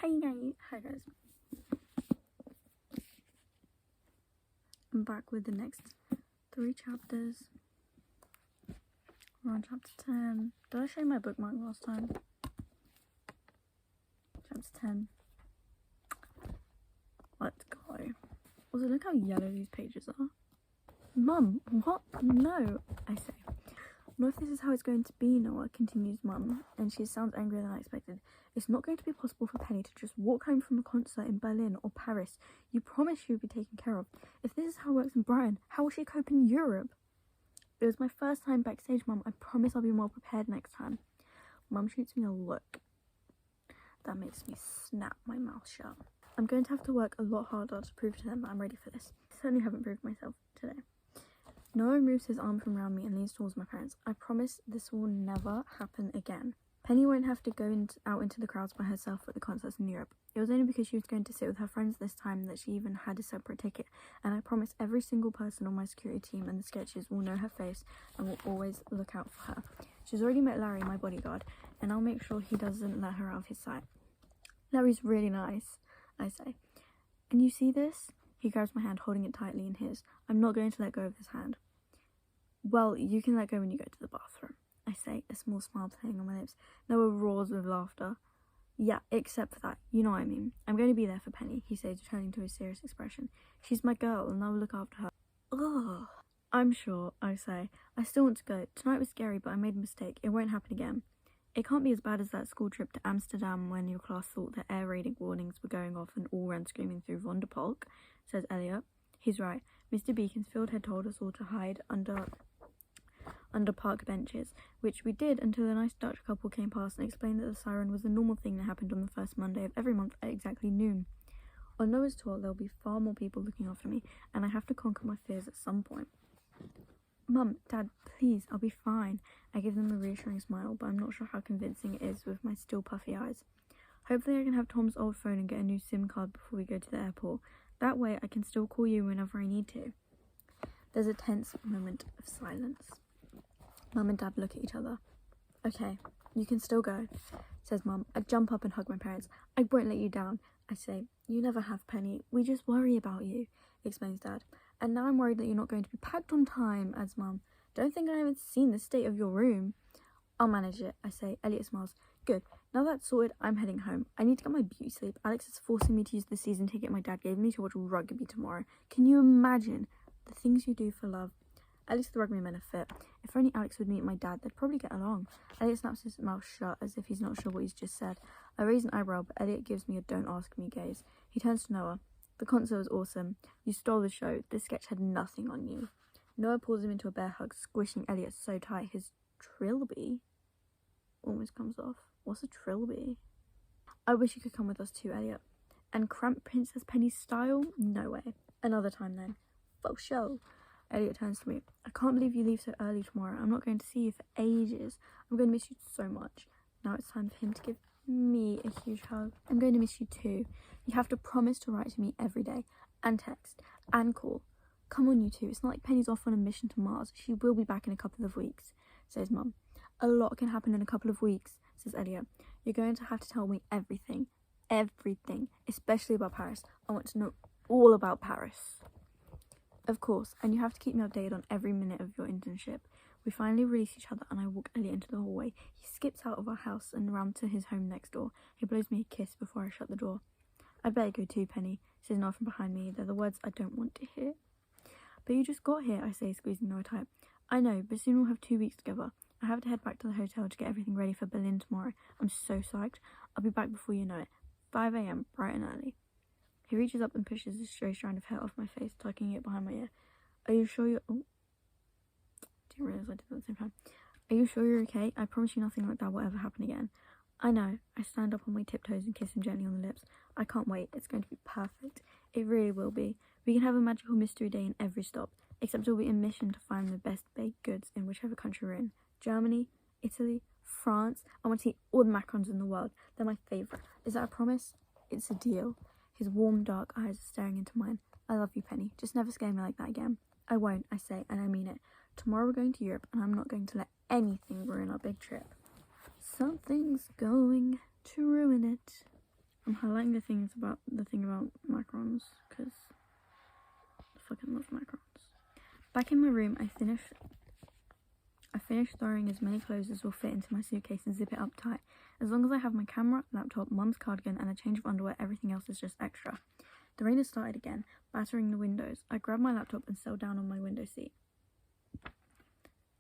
Hi guys. I'm back with the next 3 chapters. We're on chapter 10. Did I show you my bookmark last time? Chapter 10. Let's go. Also, look how yellow these pages are. Mum, what? No, I say. Not if this is how it's going to be, Noah, continues Mum, and she sounds angrier than I expected. It's not going to be possible for Penny to just walk home from a concert in Berlin or Paris. You promised she would be taken care of. If this is how it works in Brighton, how will she cope in Europe? It was my first time backstage, Mum. I promise I'll be more prepared next time. Mum shoots me a look that makes me snap my mouth shut. I'm going to have to work a lot harder to prove to them that I'm ready for this. I certainly haven't proved myself today. Noah moves his arm from around me and leans towards my parents. I promise this will never happen again. Penny won't have to go out into the crowds by herself at the concerts in Europe. It was only because she was going to sit with her friends this time that she even had a separate ticket, and I promise every single person on my security team and the sketches will know her face and will always look out for her. She's already met Larry, my bodyguard, and I'll make sure he doesn't let her out of his sight. Larry's really nice, I say. And you see this? He grabs my hand, holding it tightly in his. I'm not going to let go of this hand. Well, you can let go when you go to the bathroom, I say, a small smile playing on my lips. Noah roars with laughter. Yeah, except for that. You know what I mean. I'm going to be there for Penny, he says, returning to his serious expression. She's my girl, and I will look after her. Ugh. I'm sure, I say. I still want to go. Tonight was scary, but I made a mistake. It won't happen again. It can't be as bad as that school trip to Amsterdam when your class thought that air raid warnings were going off and all ran screaming through Vonderpark, says Elliot. He's right. Mr. Beaconsfield had told us all to hide under park benches, which we did until a nice Dutch couple came past and explained that the siren was a normal thing that happened on the first Monday of every month at exactly noon. On Noah's tour, there'll be far more people looking after me, and I have to conquer my fears at some point. Mum, Dad, please, I'll be fine. I give them a reassuring smile, but I'm not sure how convincing it is with my still puffy eyes. Hopefully I can have Tom's old phone and get a new SIM card before we go to the airport. That way I can still call you whenever I need to. There's a tense moment of silence. Mum and Dad look at each other. Okay, you can still go, says Mum. I jump up and hug my parents. I won't let you down, I say. You never have, Penny. We just worry about you, explains Dad. And now I'm worried that you're not going to be packed on time, adds Mum. Don't think I haven't seen the state of your room. I'll manage it, I say. Elliot smiles. Good. Now that's sorted, I'm heading home. I need to get my beauty sleep. Alex is forcing me to use the season ticket my dad gave me to watch rugby tomorrow. Can you imagine the things you do for love? At least the rugby men are fit. If only Alex would meet my dad, they'd probably get along. Elliot snaps his mouth shut as if he's not sure what he's just said. I raise an eyebrow, but Elliot gives me a don't ask me gaze. He turns to Noah. The concert was awesome. You stole the show. This sketch had nothing on you. Noah pulls him into a bear hug, squishing Elliot so tight his trilby almost comes off. What's a trilby? I wish you could come with us too, Elliot. And cramp Princess Penny's style? No way. Another time then. Faux show. Elliot turns to me. I can't believe you leave so early tomorrow. I'm not going to see you for ages. I'm going to miss you so much. Now it's time for him to give me a huge hug. I'm going to miss you too. You have to promise to write to me every day, and text, and call. Come on, you two. It's not like Penny's off on a mission to Mars. She will be back in a couple of weeks, says Mum. A lot can happen in a couple of weeks, says Elliot. You're going to have to tell me everything. Everything. Especially about Paris. I want to know all about Paris. Of course, and you have to keep me updated on every minute of your internship. We finally release each other and I walk Elliot into the hallway. He skips out of our house and around to his home next door. He blows me a kiss before I shut the door. I'd better go too, Penny, says Noah from behind me. They're the words I don't want to hear. But you just got here, I say, squeezing Noah tight. I know, but soon we'll have 2 weeks together. I have to head back to the hotel to get everything ready for Berlin tomorrow. I'm so psyched. I'll be back before you know it. 5 a.m, bright and early. He reaches up and pushes a stray strand of hair off my face, tucking it behind my ear. Are you sure you're... Oh. Didn't realise I did that at the same time. Are you sure you're okay? I promise you nothing like that will ever happen again. I know. I stand up on my tiptoes and kiss him gently on the lips. I can't wait. It's going to be perfect. It really will be. We can have a magical mystery day in every stop, except it'll be a mission to find the best baked goods in whichever country we're in. Germany, Italy, France. I want to eat all the macarons in the world. They're my favourite. Is that a promise? It's a deal. His warm, dark eyes are staring into mine. I love you, Penny. Just never scare me like that again. I won't, I say, and I mean it. Tomorrow we're going to Europe, and I'm not going to let anything ruin our big trip. Something's going to ruin it. I'm highlighting the thing about macarons, because I fucking love macarons. Back in my room, I finished throwing as many clothes as will fit into my suitcase and zip it up tight. As long as I have my camera, laptop, mum's cardigan, and a change of underwear, everything else is just extra. The rain has started again, battering the windows. I grab my laptop and settle down on my window seat.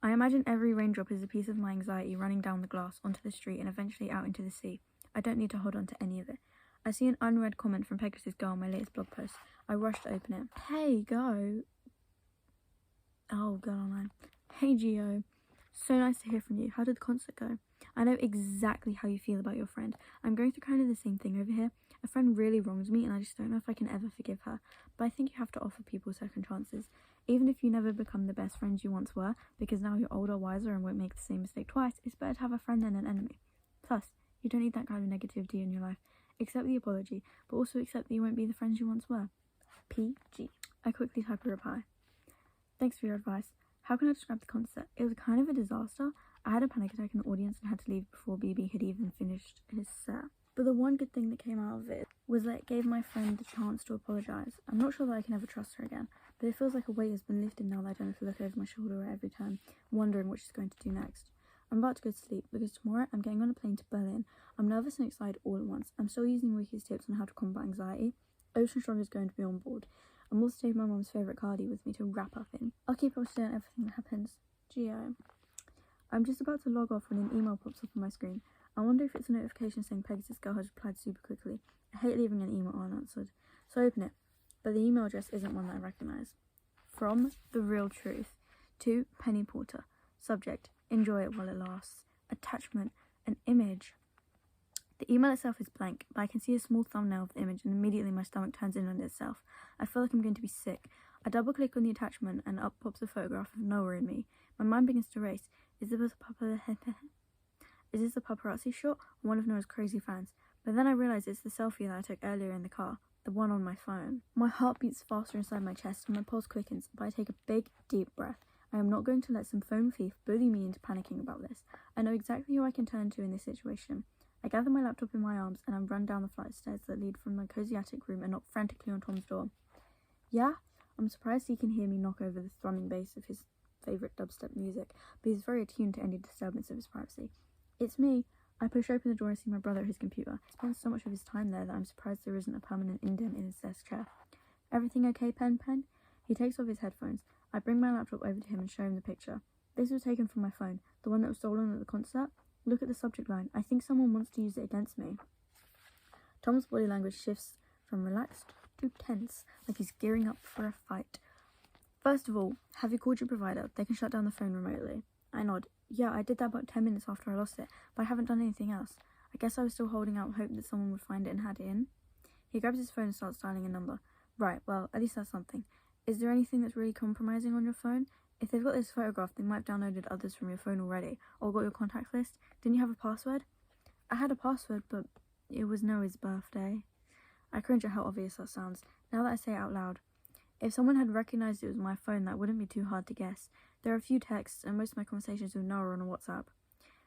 I imagine every raindrop is a piece of my anxiety running down the glass onto the street and eventually out into the sea. I don't need to hold on to any of it. I see an unread comment from Pegasus Girl on my latest blog post. I rush to open it. Hey, Go. Oh, Girl Online. Hey, Gio. So nice to hear from you. How did the concert go? I know exactly how you feel about your friend. I'm going through kind of the same thing over here. A friend really wrongs me and I just don't know if I can ever forgive her. But I think you have to offer people second chances. Even if you never become the best friends you once were, because now you're older, wiser, and won't make the same mistake twice, it's better to have a friend than an enemy. Plus, you don't need that kind of negativity in your life. Accept the apology, but also accept that you won't be the friends you once were. PG. I quickly type a reply. Thanks for your advice. How can I describe the concert? It was kind of a disaster. I had a panic attack in the audience and had to leave before Byeee had even finished his set. But the one good thing that came out of it was that it gave my friend the chance to apologise. I'm not sure that I can ever trust her again, but it feels like a weight has been lifted now that I don't have to look over my shoulder at every turn, wondering what she's going to do next. I'm about to go to sleep because tomorrow I'm getting on a plane to Berlin. I'm nervous and excited all at once. I'm still using Ricky's tips on how to combat anxiety. Ocean Strong is going to be on board. I'm also taking my mum's favourite cardi with me to wrap up in. I'll keep up to date on everything that happens. Gio. I'm just about to log off when an email pops up on my screen. I wonder if it's a notification saying Pegasus Girl has replied super quickly. I hate leaving an email unanswered. So I open it, but the email address isn't one that I recognise. From The Real Truth to Penny Porter. Subject, enjoy it while it lasts. Attachment, an image. The email itself is blank, but I can see a small thumbnail of the image and immediately my stomach turns in on itself. I feel like I'm going to be sick. I double click on the attachment and up pops a photograph of Noah and me. My mind begins to race. Is this a paparazzi shot or one of Noah's crazy fans? But then I realise it's the selfie that I took earlier in the car, the one on my phone. My heart beats faster inside my chest and my pulse quickens, but I take a big, deep breath. I am not going to let some phone thief bully me into panicking about this. I know exactly who I can turn to in this situation. I gather my laptop in my arms and I run down the flight of stairs that lead from my cosy attic room and knock frantically on Tom's door. Yeah? I'm surprised he can hear me knock over the thrumming bass of his favourite dubstep music, but he's very attuned to any disturbance of his privacy. It's me. I push open the door and see my brother at his computer. He spends so much of his time there that I'm surprised there isn't a permanent indent in his desk chair. Everything okay, Pen? He takes off his headphones. I bring my laptop over to him and show him the picture. This was taken from my phone, the one that was stolen at the concert. Look at the subject line. I think someone wants to use it against me. Tom's body language shifts from relaxed to tense, like he's gearing up for a fight. First of all, have you called your provider? They can shut down the phone remotely. I nod. Yeah, I did that about 10 minutes after I lost it, but I haven't done anything else. I guess I was still holding out hope that someone would find it and had it in. He grabs his phone and starts dialing a number. Right, well, at least that's something. Is there anything that's really compromising on your phone? If they've got this photograph, they might have downloaded others from your phone already, or got your contact list. Didn't you have a password? I had a password, but it was Noah's birthday. I cringe at how obvious that sounds, now that I say it out loud. If someone had recognised it was my phone, that wouldn't be too hard to guess. There are a few texts, and most of my conversations with Noah are on WhatsApp.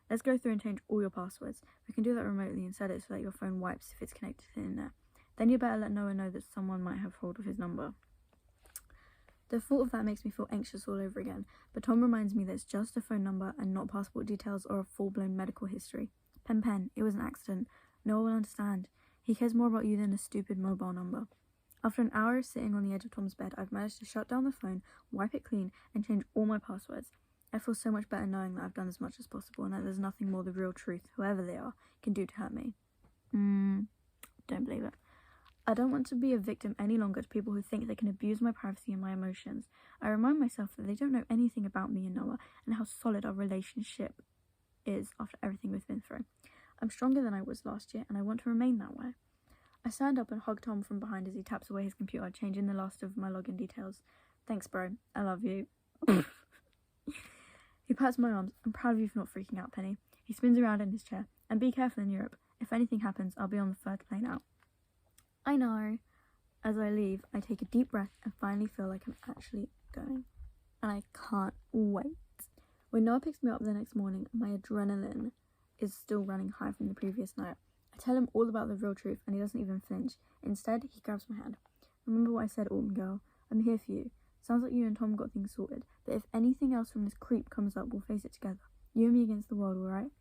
Let's go through and change all your passwords. We can do that remotely and set it so that your phone wipes if it's connected to the internet. Then you better let Noah know that someone might have hold of his number. The thought of that makes me feel anxious all over again, but Tom reminds me that it's just a phone number and not passport details or a full-blown medical history. Pen, it was an accident. Noah will understand. He cares more about you than a stupid mobile number. After an hour of sitting on the edge of Tom's bed, I've managed to shut down the phone, wipe it clean, and change all my passwords. I feel so much better knowing that I've done as much as possible and that there's nothing more the real truth, whoever they are, can do to hurt me. Don't believe it. I don't want to be a victim any longer to people who think they can abuse my privacy and my emotions. I remind myself that they don't know anything about me and Noah and how solid our relationship is after everything we've been through. I'm stronger than I was last year and I want to remain that way. I stand up and hug Tom from behind as he taps away his computer, changing the last of my login details. Thanks, bro. I love you. He pats my arms. I'm proud of you for not freaking out, Penny. He spins around in his chair. And be careful in Europe. If anything happens, I'll be on the third plane out. I know. As I leave, I take a deep breath and finally feel like I'm actually going. And I can't wait. When Noah picks me up the next morning, my adrenaline is still running high from the previous night. I I tell him all about the real truth and he doesn't even flinch. Instead, he grabs my hand. Remember what I said, Autumn girl? I'm here for you. Sounds like you and Tom got things sorted, but if anything else from this creep comes up, we'll face it together. You and me against the world, alright?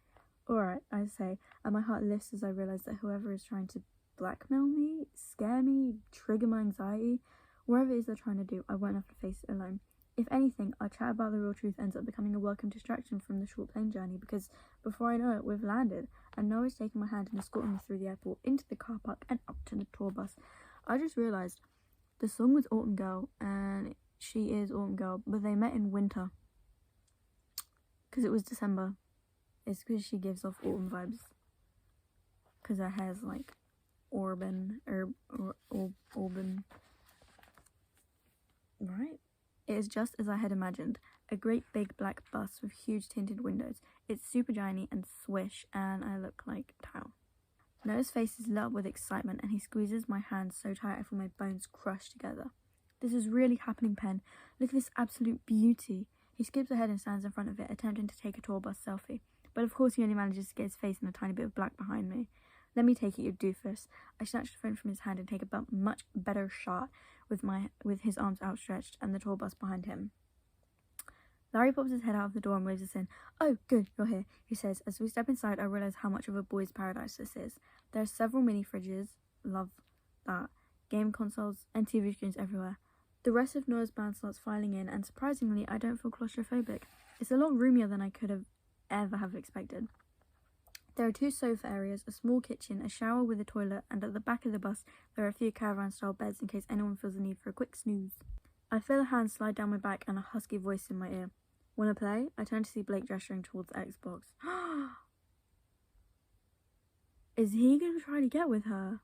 Alright, I say, and my heart lifts as I realise that whoever is trying to blackmail me, scare me, trigger my anxiety, whatever it is they're trying to do, I won't have to face it alone. If anything, our chat about the real truth ends up becoming a welcome distraction from the short plane journey, because before I know it, we've landed, and Noah's taking my hand and escorting me through the airport, into the car park, and up to the tour bus. I just realised the song was Autumn Girl, and she is Autumn Girl, but they met in winter, because it was December. It's because she gives off autumn vibes, because her hair's like auburn, right? It is just as I had imagined, a great big black bus with huge tinted windows. It's super shiny and swish, and I look like Tao. Noah's face is lit up with excitement, and he squeezes my hand so tight I feel my bones crush together. This is really happening, Pen. Look at this absolute beauty. He skips ahead and stands in front of it, attempting to take a tour bus selfie. But of course he only manages to get his face in a tiny bit of black behind me. Let me take it, you doofus. I snatch the phone from his hand and take a much better shot with his arms outstretched and the tour bus behind him. Larry pops his head out of the door and waves us in. Oh, good, you're here, he says. As we step inside, I realise how much of a boy's paradise this is. There are several mini fridges, love that, game consoles, and TV screens everywhere. The rest of Noah's band starts filing in, and surprisingly, I don't feel claustrophobic. It's a lot roomier than I could have ever have expected. There are 2 sofa areas, a small kitchen, a shower with a toilet, and at the back of the bus there are a few caravan-style beds in case anyone feels the need for a quick snooze. I feel a hand slide down my back and a husky voice in my ear. Wanna play? I turn to see Blake gesturing towards the Xbox. Is he gonna try to get with her?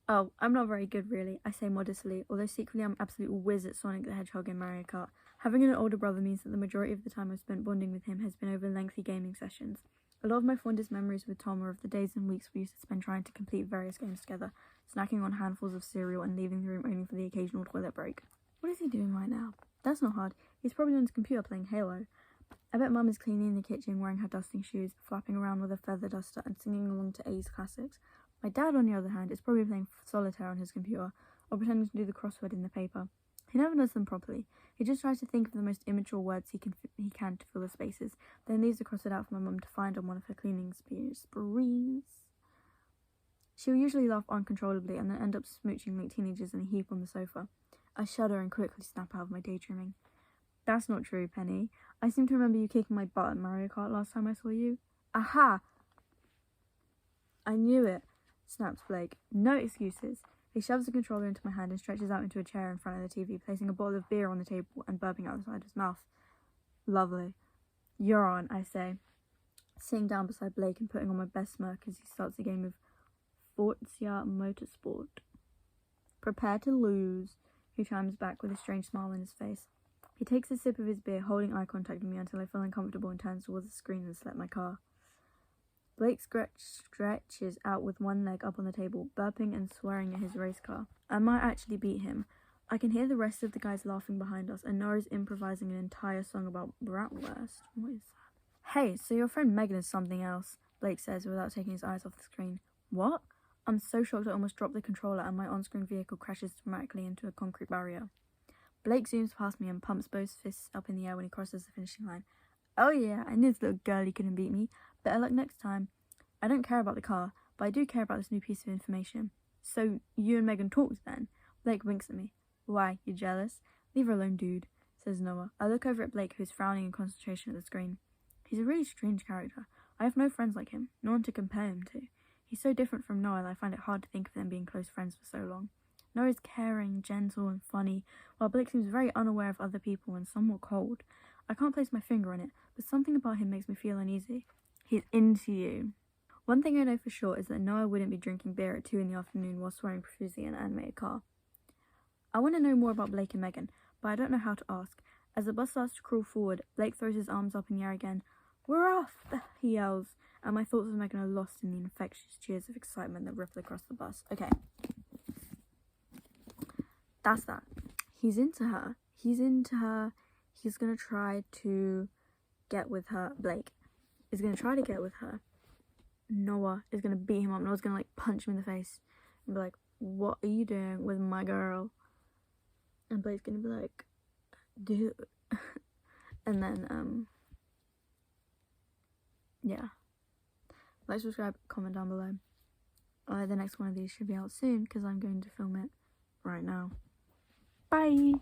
Oh, I'm not very good really, I say modestly, although secretly I'm an absolute whiz at Sonic the Hedgehog and Mario Kart. Having an older brother means that the majority of the time I've spent bonding with him has been over lengthy gaming sessions. A lot of my fondest memories with Tom are of the days and weeks we used to spend trying to complete various games together, snacking on handfuls of cereal and leaving the room only for the occasional toilet break. What is he doing right now? That's not hard. He's probably on his computer playing Halo. I bet Mum is cleaning in the kitchen wearing her dusting shoes, flapping around with a feather duster and singing along to A's classics. My dad, on the other hand, is probably playing solitaire on his computer or pretending to do the crossword in the paper. He never does them properly. He just tries to think of the most immature words he can to fill the spaces, then leaves the crossword out for my mum to find on one of her cleaning sprees. She'll usually laugh uncontrollably and then end up smooching like teenagers in a heap on the sofa. I shudder and quickly snap out of my daydreaming. That's not true, Penny. I seem to remember you kicking my butt at Mario Kart last time I saw you. Aha! I knew it, snaps Blake. No excuses. He shoves the controller into my hand and stretches out into a chair in front of the TV, placing a bottle of beer on the table and burping out the side of his mouth. Lovely. You're on, I say, sitting down beside Blake and putting on my best smirk as he starts a game of Forza Motorsport. Prepare to lose, he chimes back with a strange smile on his face. He takes a sip of his beer, holding eye contact with me until I feel uncomfortable and turns towards the screen and select my car. Blake stretches out with one leg up on the table, burping and swearing at his race car. I might actually beat him. I can hear the rest of the guys laughing behind us, and Nora's improvising an entire song about bratwurst. What is that? Hey, so your friend Megan is something else, Blake says without taking his eyes off the screen. What? I'm so shocked I almost dropped the controller and my on-screen vehicle crashes dramatically into a concrete barrier. Blake zooms past me and pumps both fists up in the air when he crosses the finishing line. Oh yeah, I knew this little girlie couldn't beat me. Better luck next time. I don't care about the car, but I do care about this new piece of information. So, you and Megan talked then? Blake winks at me. Why, you jealous? Leave her alone, dude, says Noah. I look over at Blake, who's frowning in concentration at the screen. He's a really strange character. I have no friends like him, no one to compare him to. He's so different from Noah that I find it hard to think of them being close friends for so long. Noah is caring, gentle, and funny, while Blake seems very unaware of other people and somewhat cold. I can't place my finger on it, but something about him makes me feel uneasy. He's into you. One thing I know for sure is that Noah wouldn't be drinking beer at 2 in the afternoon while swearing profusely in an animated car. I want to know more about Blake and Megan, but I don't know how to ask. As the bus starts to crawl forward, Blake throws his arms up in the air again. We're off, he yells, and my thoughts of Megan are lost in the infectious cheers of excitement that ripple across the bus. Okay. That's that. He's into her. He's gonna try to get with her. Blake is gonna try to get with her. Noah is gonna beat him up. Noah's gonna like punch him in the face and be like, what are you doing with my girl? And Blake's gonna be like, dude. And then yeah, like, subscribe, comment down below. The next one of these should be out soon because I'm going to film it right now. Bye.